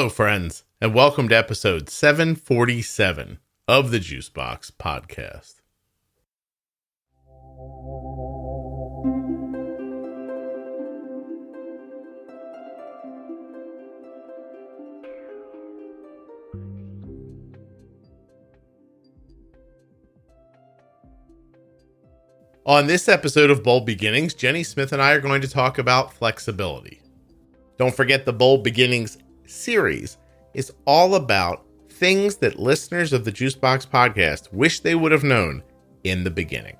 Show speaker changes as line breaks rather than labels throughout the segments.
Hello, friends, and welcome to episode 747 of the Juicebox Podcast. On this episode of Bold Beginnings, Jenny Smith and I are going to talk about flexibility. Don't forget the Bold Beginnings series is all about things that listeners of the Juicebox Podcast wish they would have known in the beginning.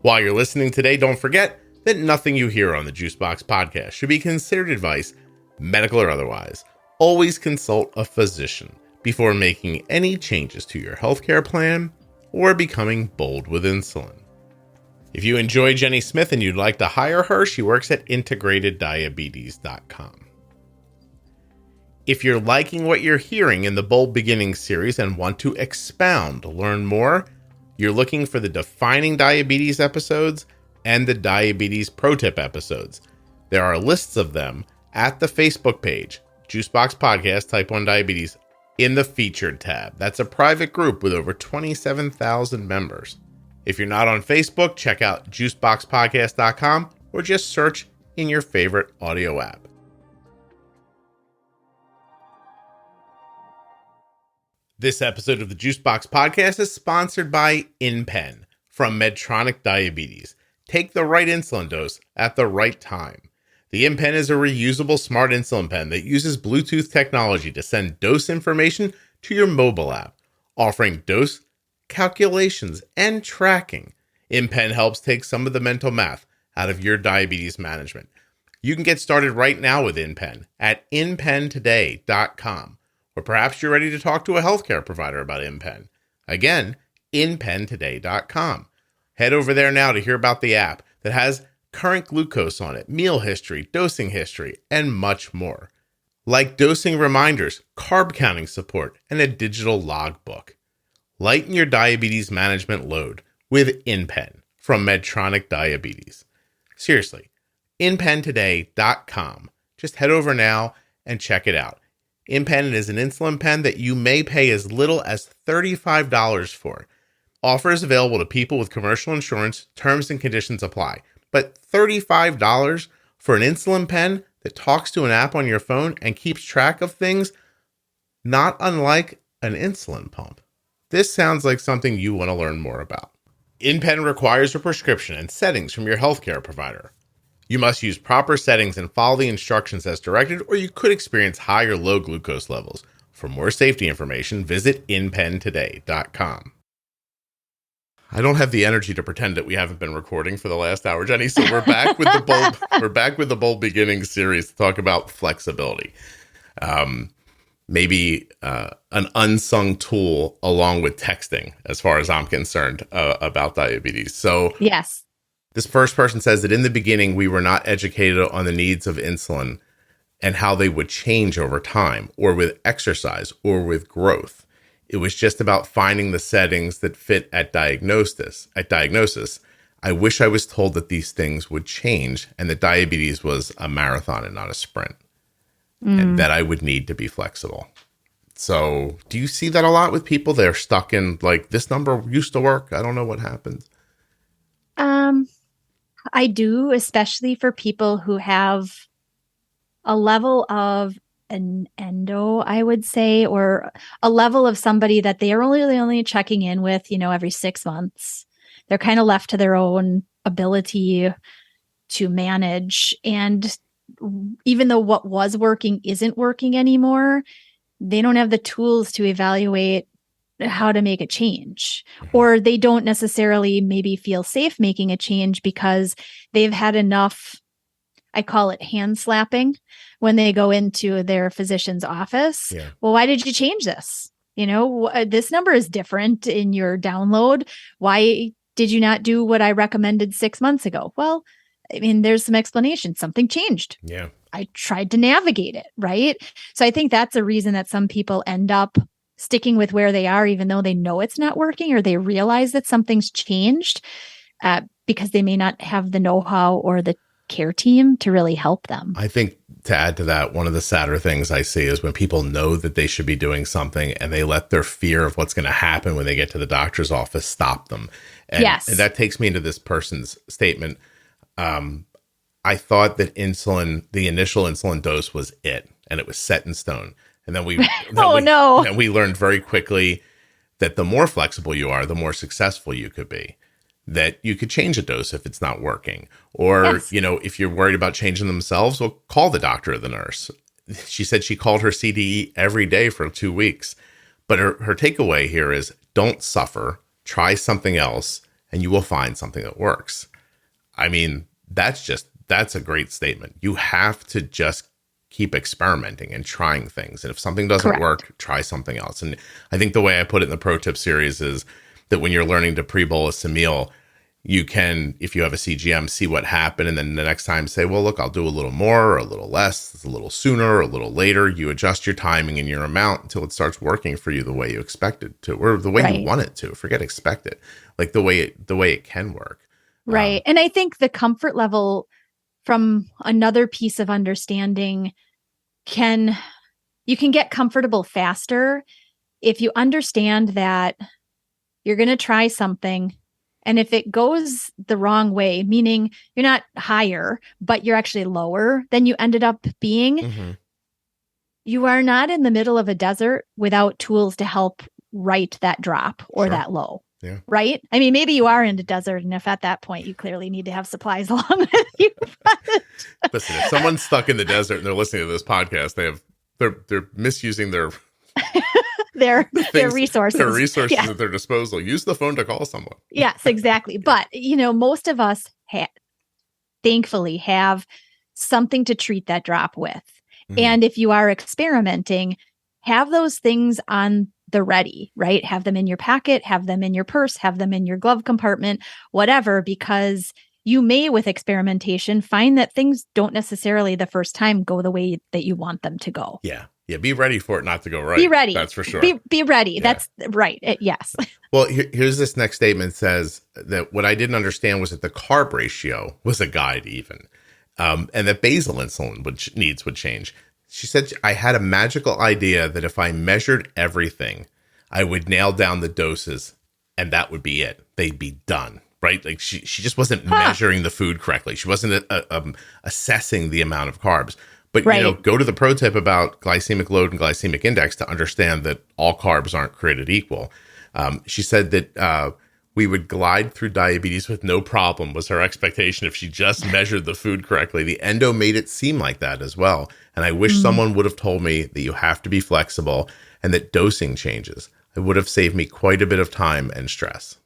While you're listening today, don't forget that nothing you hear on the Juicebox Podcast should be considered advice, medical or otherwise. Always consult a physician before making any changes to your healthcare plan or becoming bold with insulin. If you enjoy Jenny Smith and you'd like to hire her, she works at integrateddiabetes.com. If you're liking what you're hearing in the Bold Beginnings series and want to expound, learn more, you're looking for the Defining Diabetes episodes and the Diabetes Pro Tip episodes. There are lists of them at the Facebook page, Juicebox Podcast Type 1 Diabetes, in the Featured tab. That's a private group with over 27,000 members. If you're not on Facebook, check out juiceboxpodcast.com or just search in your favorite audio app. This episode of the Juicebox Podcast is sponsored by InPen from Medtronic Diabetes. Take the right insulin dose at the right time. The InPen is a reusable smart insulin pen that uses Bluetooth technology to send dose information to your mobile app, offering dose calculations and tracking. InPen helps take some of the mental math out of your diabetes management. You can get started right now with InPen at InPenToday.com, or perhaps you're ready to talk to a healthcare provider about InPen. Again, InPenToday.com. Head over there now to hear about the app that has current glucose on it, meal history, dosing history, and much more. Like dosing reminders, carb counting support, and a digital logbook. Lighten your diabetes management load with InPen from Medtronic Diabetes. Seriously, InPenToday.com. Just head over now and check it out. InPen is an insulin pen that you may pay as little as $35 for. Offer is available to people with commercial insurance. Terms and conditions apply. But $35 for an insulin pen that talks to an app on your phone and keeps track of things, not unlike an insulin pump. This sounds like something you want to learn more about. InPen requires a prescription and settings from your healthcare provider. You must use proper settings and follow the instructions as directed, or you could experience high or low glucose levels. For more safety information, visit InPenToday.com. I don't have the energy to pretend that we haven't been recording for the last hour, Jenny. So we're back with the Bold Beginnings series to talk about flexibility. Maybe an unsung tool along with texting, as far as I'm concerned, about diabetes. So
yes,
this first person says that in the beginning, we were not educated on the needs of insulin and how they would change over time, or with exercise, or with growth. It was just about finding the settings that fit at diagnosis. I wish I was told that these things would change and that diabetes was a marathon and not a sprint. And that I would need to be flexible. So do you see that a lot with people? They're stuck in like, this number used to work. I don't know what happened.
I do, especially for people who have a level of an endo, I would say, or a level of somebody that they are only checking in with, every 6 months. They're kind of left to their own ability to manage. And even though what was working isn't working anymore, they don't have the tools to evaluate how to make a change, or they don't necessarily maybe feel safe making a change because they've had enough, I call it hand slapping, when they go into their physician's office.
Yeah.
Well, why did you change this? This number is different in your download. Why did you not do what I recommended 6 months ago? Well, there's some explanation. Something changed.
Yeah.
I tried to navigate it, right? So I think that's a reason that some people end up sticking with where they are, even though they know it's not working, or they realize that something's changed, because they may not have the know-how or the care team to really help them.
I think to add to that, one of the sadder things I see is when people know that they should be doing something and they let their fear of what's going to happen when they get to the doctor's office stop them. And,
Yes.
and that takes me into this person's statement. I thought that the initial insulin dose was it, and it was set in stone. And then then we learned very quickly that the more flexible you are, the more successful you could be. That you could change a dose if it's not working. Or,
Yes.
If you're worried about changing themselves, well, call the doctor or the nurse. She said she called her CDE every day for 2 weeks. But her takeaway here is don't suffer, try something else, and you will find something that works. I mean, that's a great statement. You have to just keep experimenting and trying things. And if something doesn't work, try something else. And I think the way I put it in the Pro Tip series is that when you're learning to pre-bolus a meal, you can, if you have a CGM, see what happened. And then the next time say, well, look, I'll do a little more or a little less, a little sooner or a little later. You adjust your timing and your amount until it starts working for you the way you expect it to, or the way you want it to. Forget expect it, like the way it can work.
Right. And I think the comfort level from another piece of understanding you can get comfortable faster if you understand that you're going to try something. And if it goes the wrong way, meaning you're not higher, but you're actually lower than you ended up being, you are not in the middle of a desert without tools to help right that drop or that low.
Yeah.
Right? I mean, maybe you are in the desert, and if at that point you clearly need to have supplies along with you.
Listen, if someone's stuck in the desert and they're listening to this podcast, they're misusing their
resources.
Their resources at their disposal. Use the phone to call someone.
Yes, exactly. But, most of us thankfully have something to treat that drop with. And if you are experimenting, have those things on the ready, right? Have them in your packet, have them in your purse, have them in your glove compartment, whatever, because you may, with experimentation, find that things don't necessarily the first time go the way that you want them to go.
Yeah. Yeah. Be ready for it not to go right.
Be ready.
That's for sure.
Be ready.
Yeah.
That's right. Yes.
Well, here's this next statement says that what I didn't understand was that the carb ratio was a guide even, and that basal insulin needs would change. She said, I had a magical idea that if I measured everything, I would nail down the doses and that would be it. They'd be done, right? Like she just wasn't measuring the food correctly. She wasn't assessing the amount of carbs. But, go to the pro tip about glycemic load and glycemic index to understand that all carbs aren't created equal. She said that we would glide through diabetes with no problem was her expectation if she just measured the food correctly. The endo made it seem like that as well. And I wish someone would have told me that you have to be flexible and that dosing changes. It would have saved me quite a bit of time and stress.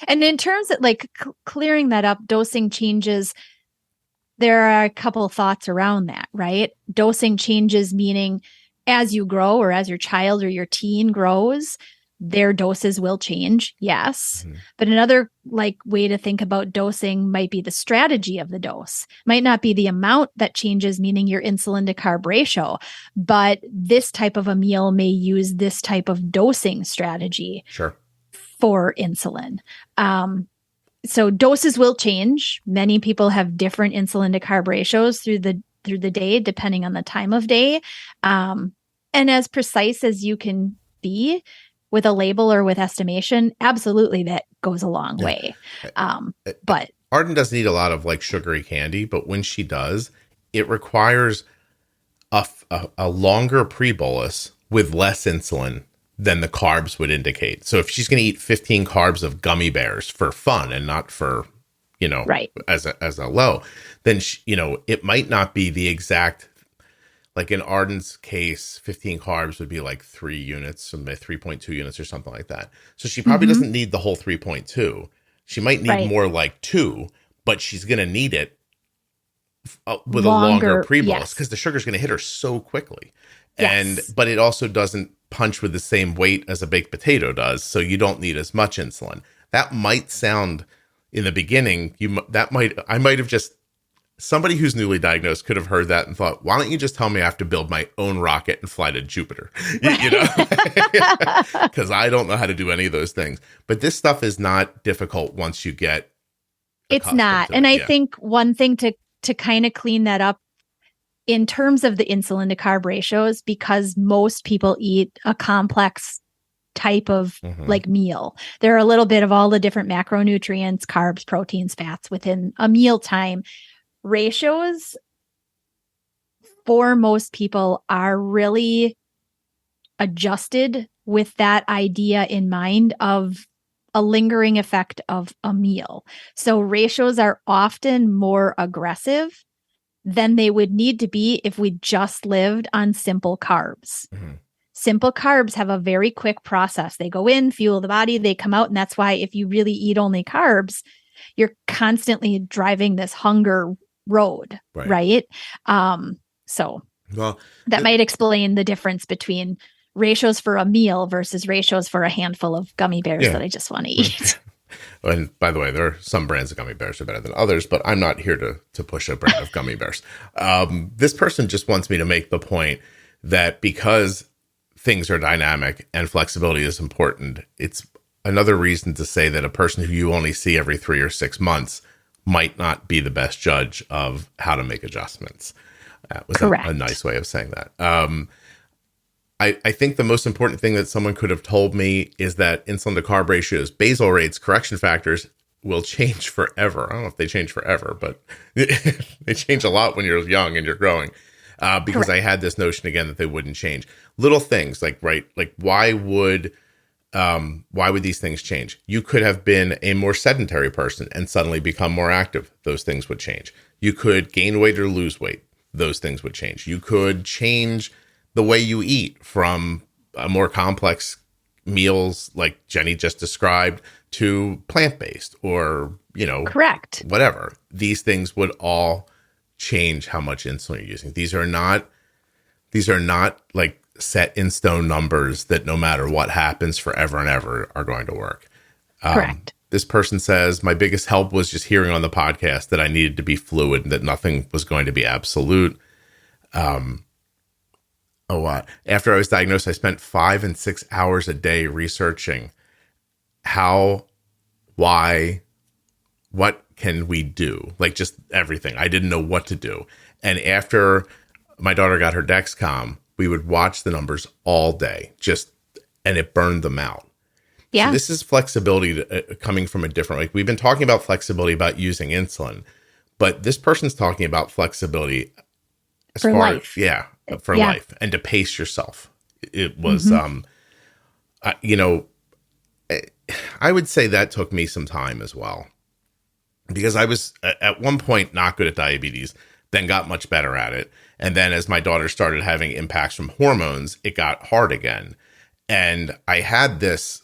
And in terms of clearing that up, dosing changes, there are a couple of thoughts around that, right? Dosing changes meaning as you grow or as your child or your teen grows, their doses will change. Yes. But another way to think about dosing might be the strategy of the dose. Might not be the amount that changes, meaning your insulin to carb ratio, but this type of a meal may use this type of dosing strategy for insulin. So doses will change. Many people have different insulin to carb ratios through the day, depending on the time of day. And as precise as you can be with a label or with estimation, absolutely that goes a long way. But
Arden doesn't eat a lot of sugary candy, but when she does, it requires a longer pre-bolus with less insulin than the carbs would indicate. So if she's going to eat 15 carbs of gummy bears for fun and not for, as a low, then, it might not be the exact, like in Arden's case, 15 carbs would be 3 units, 3.2 units or something like that. So she probably doesn't need the whole 3.2. She might need more 2, but she's going to need it with a longer pre-bolus because the sugar's going to hit her so quickly. But it also doesn't punch with the same weight as a baked potato does, so you don't need as much insulin. That might sound in the beginning, I might have just, somebody who's newly diagnosed could have heard that and thought, why don't you just tell me I have to build my own rocket and fly to Jupiter? Because I don't know how to do any of those things. But this stuff is not difficult once you get
it's not. And I think one thing to kind of clean that up in terms of the insulin to carb ratios, because most people eat a complex type of like meal, there are a little bit of all the different macronutrients, carbs, proteins, fats within a mealtime. Ratios for most people are really adjusted with that idea in mind of a lingering effect of a meal. So ratios are often more aggressive than they would need to be if we just lived on simple carbs. Simple carbs have a very quick process. They go in, fuel the body, they come out. And that's why if you really eat only carbs, you're constantly driving this hunger road, right? So that might explain the difference between ratios for a meal versus ratios for a handful of gummy bears that I just want to eat.
And by the way, there are some brands of gummy bears are better than others, but I'm not here to push a brand of gummy bears. This person just wants me to make the point that because things are dynamic and flexibility is important, it's another reason to say that a person who you only see every 3 or 6 months might not be the best judge of how to make adjustments. That was a nice way of saying that. I think the most important thing that someone could have told me is that insulin to carb ratios, basal rates, correction factors will change forever. I don't know if they change forever, but they change a lot when you're young and you're growing. Because I had this notion again that they wouldn't change. Little things like why would these things change? You could have been a more sedentary person and suddenly become more active. Those things would change. You could gain weight or lose weight. Those things would change. You could change the way you eat from a more complex meals like Jenny just described to plant-based or, whatever. These things would all change how much insulin you're using. These are not like set in stone numbers that no matter what happens forever and ever are going to work.
Correct.
This person says, my biggest help was just hearing on the podcast that I needed to be fluid and that nothing was going to be absolute. After I was diagnosed, I spent 5 and 6 hours a day researching how, why, what can we do? Like just everything. I didn't know what to do. And after my daughter got her Dexcom, we would watch the numbers all day, and it burned them out. Yeah. So this is flexibility coming from a different, like we've been talking about flexibility about using insulin, but this person's talking about flexibility as
for
far
life.
For life and to pace yourself. It was, I would say that took me some time as well, because I was at one point not good at diabetes, then got much better at it. And then as my daughter started having impacts from hormones, it got hard again. And I had this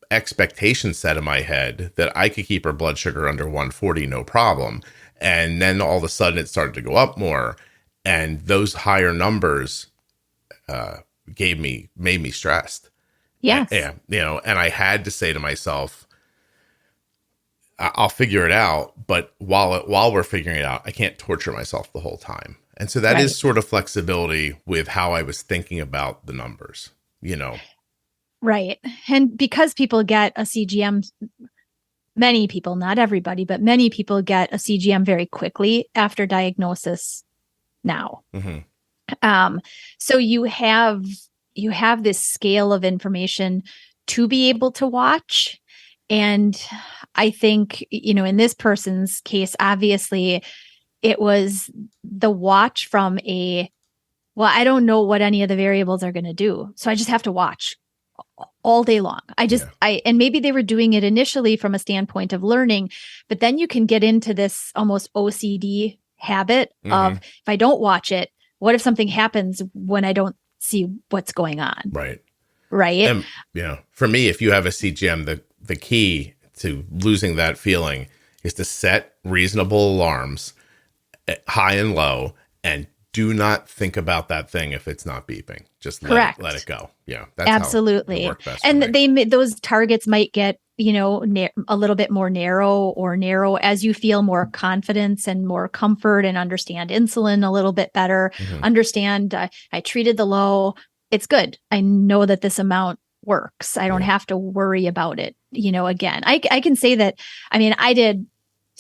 expectation set in my head that I could keep her blood sugar under 140, no problem. And then all of a sudden it started to go up more. And those higher numbers made me stressed.
Yes.
And I had to say to myself, I'll figure it out. But while we're figuring it out, I can't torture myself the whole time. And so that is sort of flexibility with how I was thinking about the numbers,
Right. And because people get a CGM, many people, not everybody, but many people get a CGM very quickly after diagnosis now. So you have this scale of information to be able to watch. And I think, in this person's case, obviously it was the watch from I don't know what any of the variables are going to do. So I just have to watch all day long. And maybe they were doing it initially from a standpoint of learning, but then you can get into this almost OCD habit of, if I don't watch it, what if something happens when I don't see what's going on?
Right.
And,
for me, if you have a CGM, the key to losing that feeling is to set reasonable alarms, high and low, and do not think about that thing if it's not beeping. Just let it go. Yeah, that's
absolutely.
How it worked best
and those targets might get a little bit more narrow as you feel more confidence and more comfort and understand insulin a little bit better. Understand I treated the low. It's good. I know that this amount works. I don't have to worry about it. Again, I can say that. I mean, I did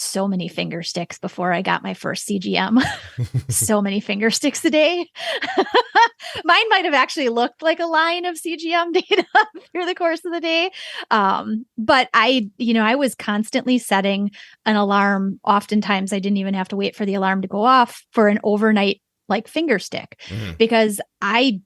so many finger sticks before I got my first CGM. So many finger sticks a day. Mine might have actually looked like a line of CGM data through the course of the day. But I was constantly setting an alarm. Oftentimes I didn't even have to wait for the alarm to go off for an overnight like finger stick, because I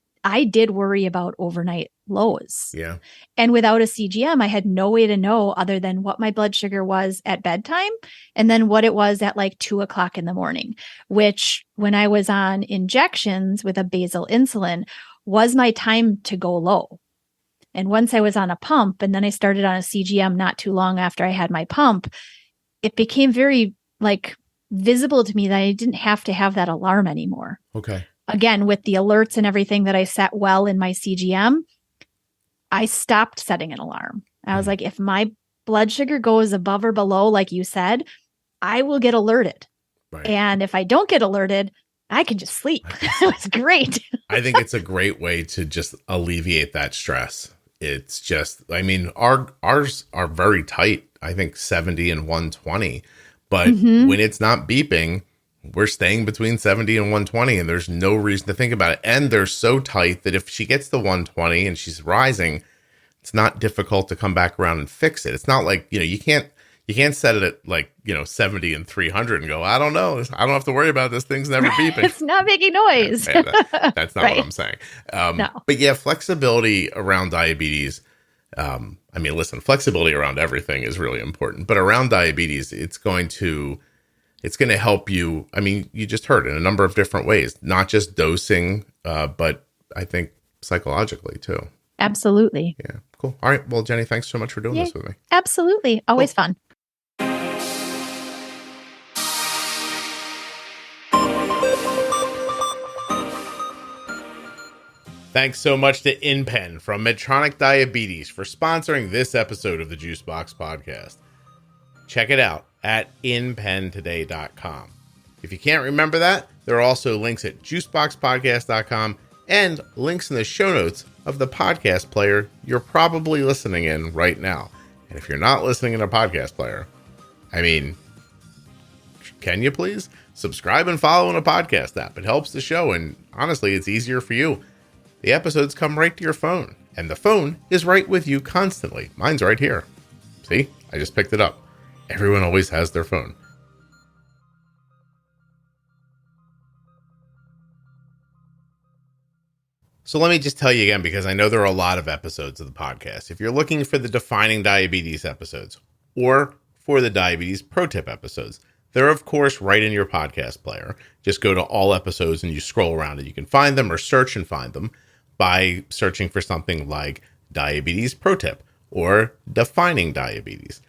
did worry about overnight lows.
Yeah.
And without a CGM, I had no way to know other than what my blood sugar was at bedtime and then what it was at like 2:00 in the morning, which when I was on injections with a basal insulin was my time to go low. And once I was on a pump and then I started on a CGM not too long after I had my pump, it became very like visible to me that I didn't have to have that alarm anymore.
Okay.
Again, with the alerts and everything that I set well in my CGM, I stopped setting an alarm. I was like, if my blood sugar goes above or below, like you said, I will get alerted.
Right.
And if I don't get alerted, I can just sleep. It was great.
I think it's a great way to just alleviate that stress. It's just, I mean, ours are very tight. I think 70 and 120, but when it's not beeping, we're staying between 70 and 120 and there's no reason to think about it. And they're so tight that if she gets to 120 and she's rising, it's not difficult to come back around and fix it. It's not like, you can't set it at like, 70 and 300 and go, I don't know. I don't have to worry about this. Thing's never beeping.
It's not making noise.
That's not
right.
what I'm saying.
No.
But yeah, flexibility around diabetes. I mean, listen, flexibility around everything is really important, but around diabetes, it's going to help you. I mean, you just heard in a number of different ways, not just dosing, but I think psychologically too.
Absolutely.
Yeah. Cool. All right. Well, Jenny, thanks so much for doing this with me.
Absolutely. Always fun.
Thanks so much to InPen from Medtronic Diabetes for sponsoring this episode of the Juicebox Podcast. Check it out at inpentoday.com. If you can't remember that, there are also links at juiceboxpodcast.com and links in the show notes of the podcast player you're probably listening in right now. And if you're not listening in a podcast player, I mean, can you please subscribe and follow in a podcast app? It helps the show, and honestly, it's easier for you. The episodes come right to your phone, and the phone is right with you constantly. Mine's right here. See, I just picked it up. Everyone always has their phone. So let me just tell you again, because I know there are a lot of episodes of the podcast. If you're looking for the Defining Diabetes episodes or for the Diabetes Pro Tip episodes, they're, of course, right in your podcast player. Just go to all episodes and you scroll around and you can find them, or search and find them by searching for something like Diabetes Pro Tip or Defining Diabetes.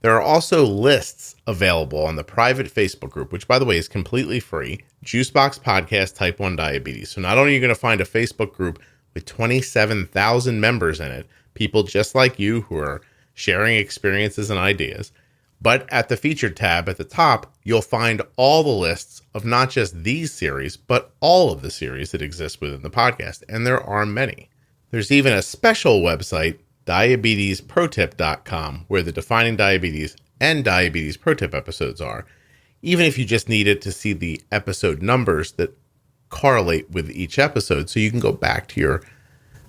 There are also lists available on the private Facebook group, which, by the way, is completely free, Juicebox Podcast Type 1 Diabetes. So not only are you going to find a Facebook group with 27,000 members in it, people just like you who are sharing experiences and ideas, but at the featured tab at the top, you'll find all the lists of not just these series, but all of the series that exist within the podcast. And there are many. There's even a special website, diabetesprotip.com, where the Defining Diabetes and Diabetes Pro Tip episodes are, even if you just needed to see the episode numbers that correlate with each episode, so you can go back to your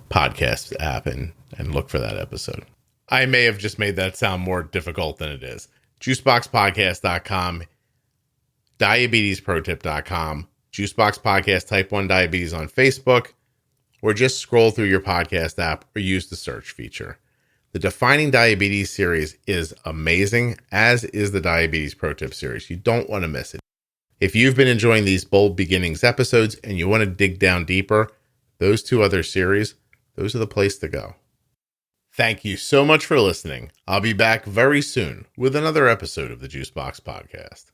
podcast app and look for that episode. I may have just made that sound more difficult than it is. Juiceboxpodcast.com, diabetesprotip.com, Juicebox Podcast Type 1 Diabetes on Facebook, or just scroll through your podcast app or use the search feature. The Defining Diabetes series is amazing, as is the Diabetes Pro Tip series. You don't want to miss it. If you've been enjoying these Bold Beginnings episodes and you want to dig down deeper, those two other series, those are the place to go. Thank you so much for listening. I'll be back very soon with another episode of the Juicebox Podcast.